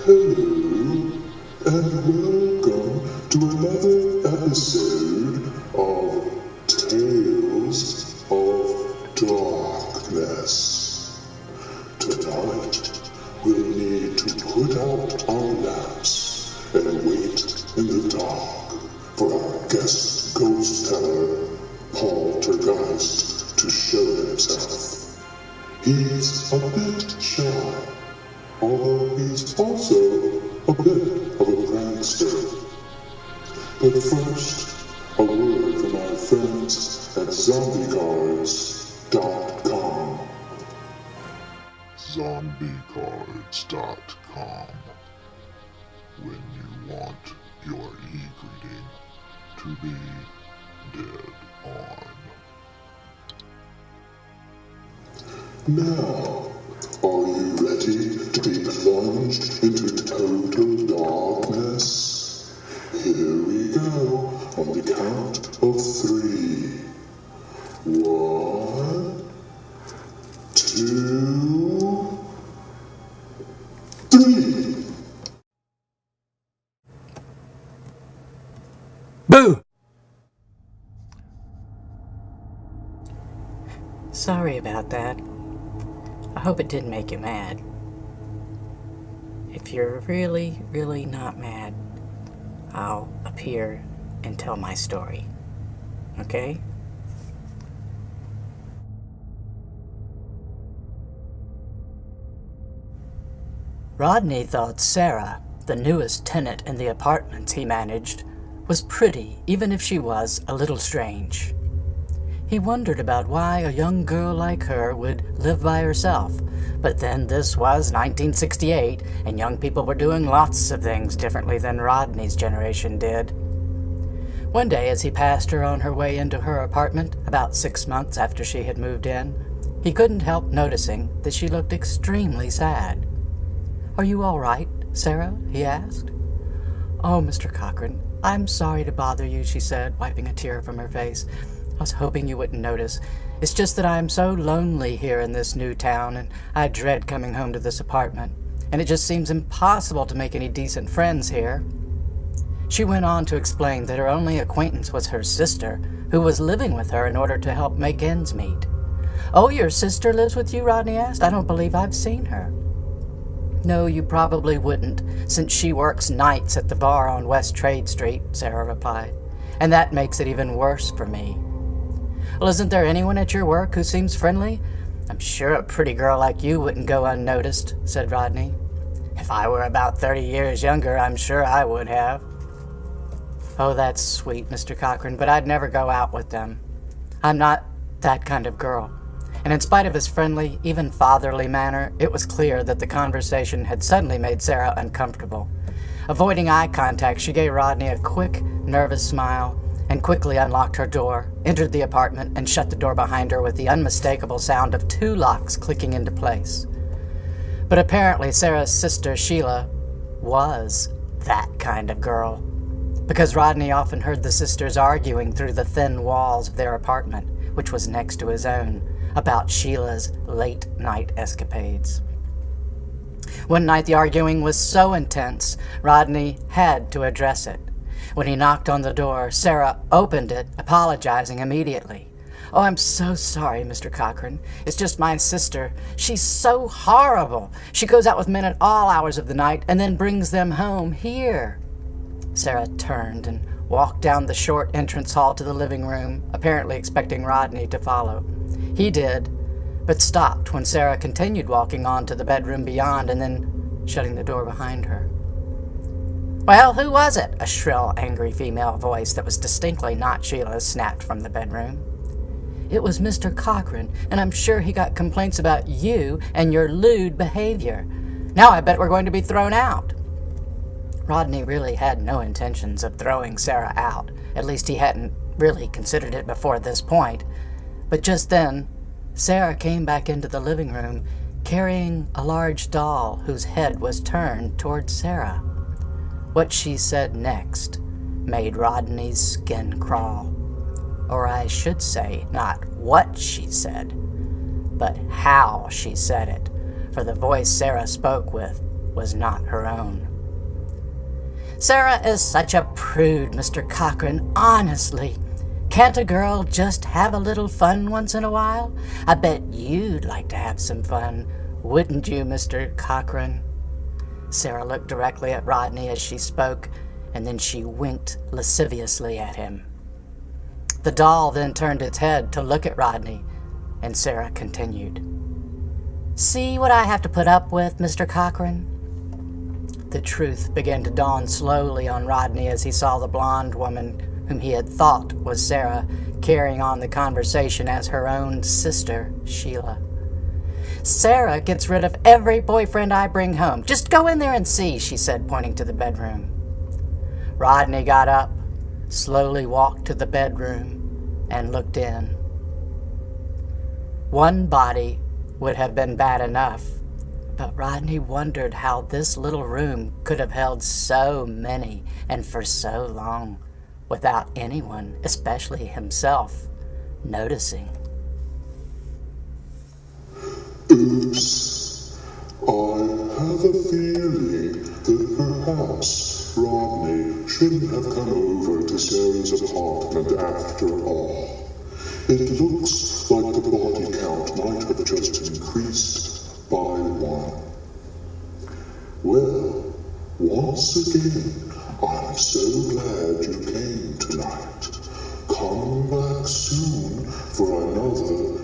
Hello, and welcome to another episode of Tales of Darkness. Tonight, we'll need to put out our lamps and wait in the dark for our guest ghost teller, Poltergeist, to show himself. He's a bit shy, although he's also a bit of a prankster. But first, a word from our friends at zombiecards.com. Zombiecards.com. When you want your e-greeting to be dead on. Now, are you ready to be plunged into total darkness? Here we go on the count of 3. 1, 2, 3. Boo! Sorry about that. I hope it didn't make you mad. If you're really, really not mad, I'll appear and tell my story. Okay? Rodney thought Sara, the newest tenant in the apartments he managed, was pretty, even if she was a little strange. He wondered about why a young girl like her would live by herself, but then this was 1968, and young people were doing lots of things differently than Rodney's generation did. One day, as he passed her on her way into her apartment, about 6 months after she had moved in, he couldn't help noticing that she looked extremely sad. "Are you all right, Sara?" he asked. "Oh, Mr. Cochran, I'm sorry to bother you," she said, wiping a tear from her face. "I was hoping you wouldn't notice. It's just that I'm so lonely here in this new town, and I dread coming home to this apartment, and it just seems impossible to make any decent friends here." She went on to explain that her only acquaintance was her sister, who was living with her in order to help make ends meet. "Oh, your sister lives with you?" Rodney asked. "I don't believe I've seen her." "No, you probably wouldn't, since she works nights at the bar on West Trade Street," Sara replied. "And that makes it even worse for me." "Well, isn't there anyone at your work who seems friendly? I'm sure a pretty girl like you wouldn't go unnoticed," said Rodney. "If I were about 30 years younger, I'm sure I would have." "Oh, that's sweet, Mr. Cochran, but I'd never go out with them. I'm not that kind of girl." And in spite of his friendly, even fatherly manner, it was clear that the conversation had suddenly made Sara uncomfortable. Avoiding eye contact, she gave Rodney a quick, nervous smile and quickly unlocked her door, entered the apartment, and shut the door behind her with the unmistakable sound of 2 locks clicking into place. But apparently Sara's sister, Sheila, was that kind of girl, because Rodney often heard the sisters arguing through the thin walls of their apartment, which was next to his own, about Sheila's late-night escapades. One night the arguing was so intense, Rodney had to address it. When he knocked on the door, Sara opened it, apologizing immediately. "Oh, I'm so sorry, Mr. Cochran. It's just my sister. She's so horrible. She goes out with men at all hours of the night and then brings them home here." Sara turned and walked down the short entrance hall to the living room, apparently expecting Rodney to follow. He did, but stopped when Sara continued walking on to the bedroom beyond and then shutting the door behind her. "Well, who was it?" A shrill, angry female voice that was distinctly not Sheila's snapped from the bedroom. "It was Mr. Cochran, and I'm sure he got complaints about you and your lewd behavior. Now I bet we're going to be thrown out." Rodney really had no intentions of throwing Sara out. At least he hadn't really considered it before this point. But just then, Sara came back into the living room, carrying a large doll whose head was turned towards Sara. What she said next made Rodney's skin crawl. Or I should say, not what she said, but how she said it, for the voice Sara spoke with was not her own. "Sara is such a prude, Mr. Cochran, honestly. Can't a girl just have a little fun once in a while? I bet you'd like to have some fun, wouldn't you, Mr. Cochran?" Sara looked directly at Rodney as she spoke, and then she winked lasciviously at him. The doll then turned its head to look at Rodney, and Sara continued, "See what I have to put up with, Mr. Cochran?" The truth began to dawn slowly on Rodney as he saw the blonde woman whom he had thought was Sara carrying on the conversation as her own sister, Sheila. "Sara gets rid of every boyfriend I bring home. Just go in there and see," she said, pointing to the bedroom. Rodney got up, slowly walked to the bedroom, and looked in. One body would have been bad enough, but Rodney wondered how this little room could have held so many and for so long without anyone, especially himself, noticing. Oops. I have a feeling that perhaps Rodney shouldn't have come over to Sara's apartment after all. It looks like the body count might have just increased by 1. Well, once again, I'm so glad you came tonight. Come back soon for another